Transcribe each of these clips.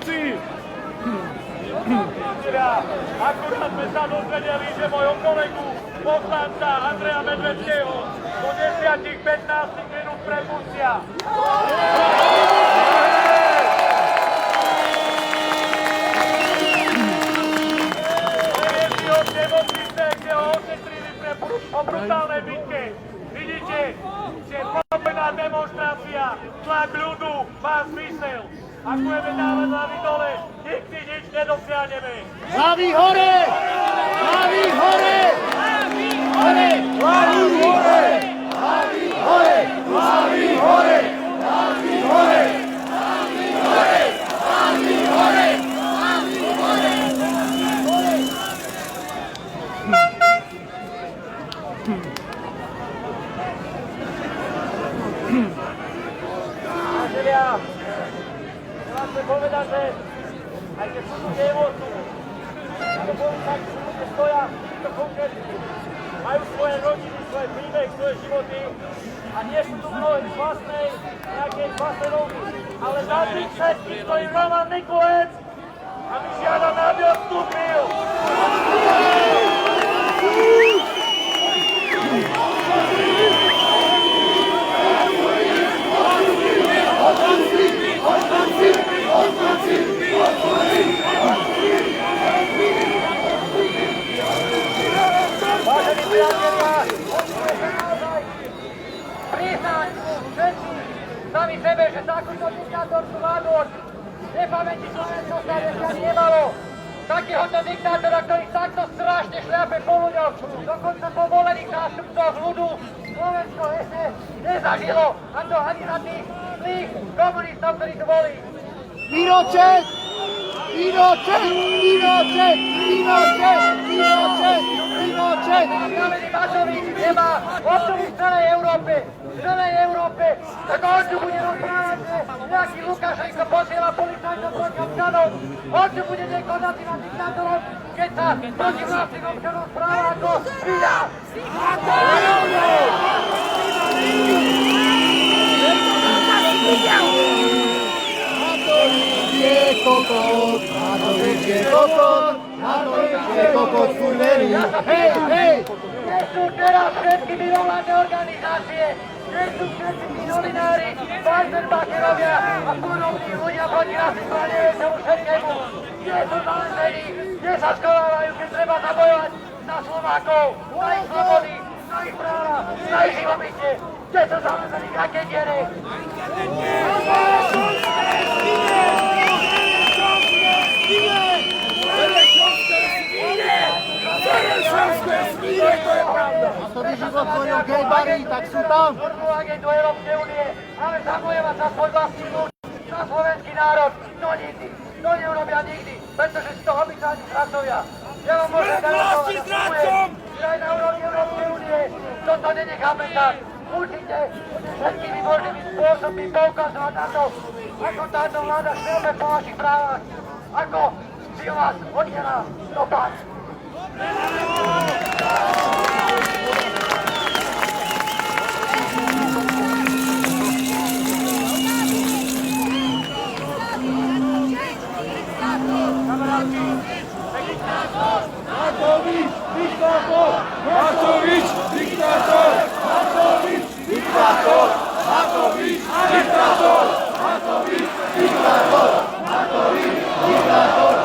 chlapci! Akurát sme sa dozvedeli, že môjho kolegu, poslanca Andreja Medvedského, do 10-15 minút prepustia. Viedli ho k nemocnice, kde ho ošetrili po brutálnej bitke. Vidíte, že pokojná demonstrácia, tlak ľudu má zmysel. Ak budeme dávať hlavy dole, nikdy nič nedosiahneme. Hlavy hore! Hlavy hore! Hlavy hore! Hlavy hore! Hlavy hore! Hlavy hore! Hlavy hore! Hlavy hore! Hlavy hore! Hlavy hore! Priatelia, chcem vám povedať, že aj keď sú ľudia emócií, to policajti sú ľudia stoja, to konkrétne, majú svoje rodiny, svoje príbeh, svoje životy a nie sú tu mnohé z vlastnej, nejakej vlastnej nohy. Ale za tých všetkých stojí Roman Mikulec a my žiadame, aby odstúpil. Vážení priatelia, priznať všetci sami sebe, že takúto diktátorskú vládu od nepamäti Slovensko sa ešte ani nemalo. Takéhoto diktátora, ktorý takto strašne šľape po ľuďoch, dokonca po volených zástupcoch ľudu, Slovensko ešte nezažilo, a to ani za tých zlých komunistov, ktorí tu boli. Pinochet! Pinochet! Pinochet! Pinochet! Pinochet! Pinochet! Kameny Matovič nemá obdobu v celej Európe. V celej Európe. Tak on tu bude rozprávať, že nejaký Lukašenko posiela policajtov proti občanom. On tu bude niekoho nazývať diktátorom, keď sa proti vlastným občanom správa ako sviňa. Je kokot, Matovič je kokot, Matovič je kokot, kurvený. Hej, hej! Kde sú teraz všetky mimovládne organizácie? Kde sú všetci tí novinári, Weizenbacherovia a podobní ľudia proti rasizmu a neviem čomu všetkému? Kde sú zalezení? Kde sa schovávajú, keď treba zabojovať za Slovákov, za ich slobody, za ich práva, za ich živobytie? Kde sú zalezení raketiere? A to by život tvojil gejbari, tak sú tam. Normálnu agendu Európskej únie, ale zabojovať za svoj vlastný ľud, za slovenský národ, to nikdy, to neurobia nikdy, pretože si to obyčajní zradcovia. Ja vám môžem garantovať, že aj na úrovni Európskej únie toto nenecháme tak. Určite všetkými možnými spôsobmi poukazovať na to, ako táto vláda šľape po vašich právach, ako si o vás oddiela dopad. Matovič, diktátor! Matovič, diktátor! Matovič, diktátor! Matovič, diktátor! Matovič, diktátor! Matovič, diktátor!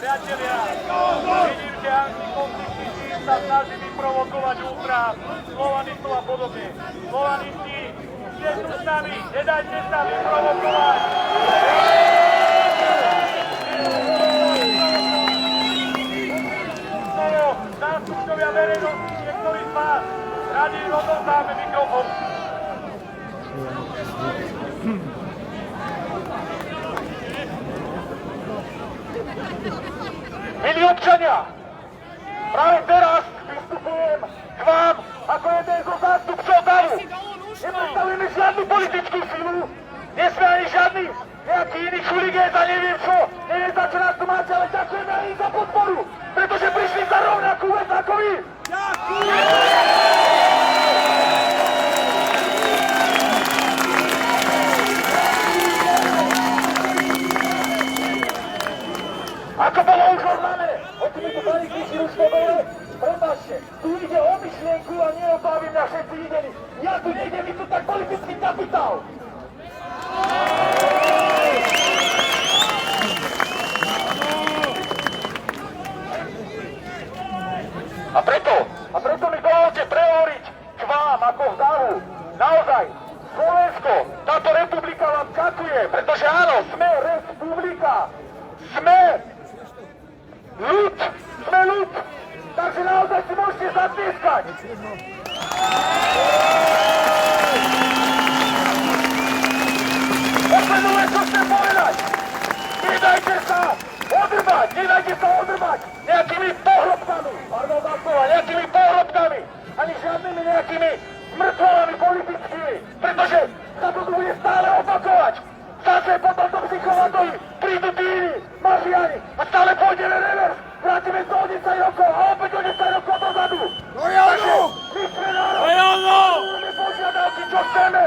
Priatelia, vidím, že antikonfliktný tím sa snaží vyprovokovať útrap, slovanistov a podobne. Slovanisti, ste tu s nami, nedajte sa vyprovokovať. Zástupcovia verejnosti, niektorí z vás, radi odovzdáme mikrofón. Milí občania, práve teraz vystupujem k vám ako jeden zo zástupcov DAVu. Nepredstavujeme žiadnu politickú silu, nesme ani žiadny nejaký iný chuligén a neviem čo, neviem za čo nás tu máte, ale ďakujeme aj za podporu, pretože prišli za rovnakú vec ako Ako bolo už oznámené, hoci mi tu pani Kriši ruško dole, prepáčte, tu ide o myšlienku a nie o to, aby mňa všetci videli. Ja tu nejdem, my tu tak politický kapitál. A preto mi dovolte prehovoriť k vám ako v davu. Naozaj, Slovensko, táto republika vám ďakuje, pretože áno, sme republika. Sme ľud. Takže naozaj si môžete zatlieskať. Posledné, čo chcem povedať. Nedajte sa odrbať nejakými pohrobkami, ani žiadnymi nejakými mŕtvolami politickými, pretože sa to tu bude stále opakovať. Zase potom do psychovatovy prídu tíni, mafiáni a stále pôjdeme revers. Vrátime to o 10 rokov a opäť o 10 rokov dozadu. Takže my sme národ. Máme požiadavky, čo chceme.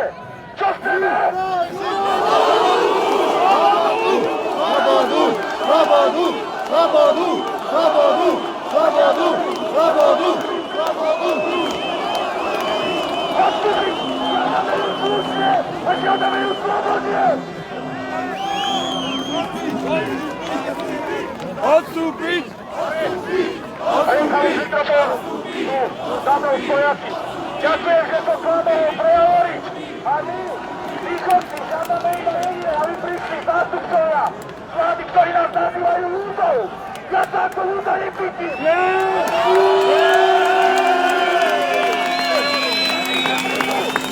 Odstúpiť! Dáme spojaci. Ďakujem, že to kladalo prehovoriť. A my, východci, žiadame iba jediné, aby prišli zástupcovia vlády, ktorí nás nazývajú ľudou. Ja sa ako ľuda necítim.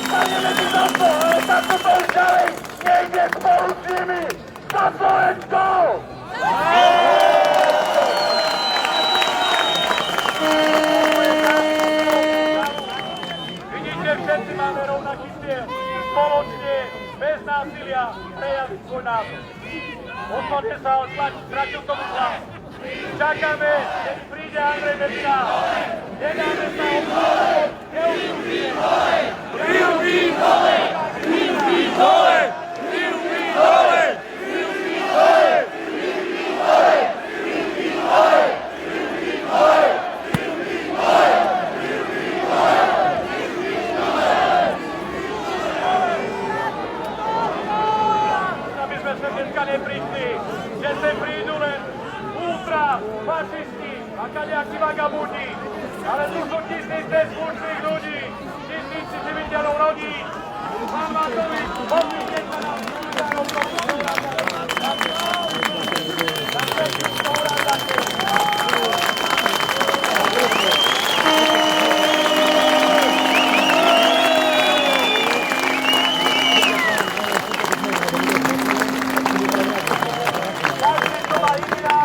Staneme si za to, ale takto to už ďalej nejde spolu s nimi. Za Slovensko! Vidíte, všetci máme rovnaký cieľ. Spoločne, bez násilia, prejaviť svoj názor. Odvoľte sa od tlači, stratil tomu hlas. Čakáme, keď príde Andrej medzi nás. Nedáme sa obsluhovať, neustúpime. Ruky dole! Aby sme sem dneska neprišli, že sem prídu len ultra, fašisti a kadejakí vagabundi, ale tu sú tisíce slušných ľudí.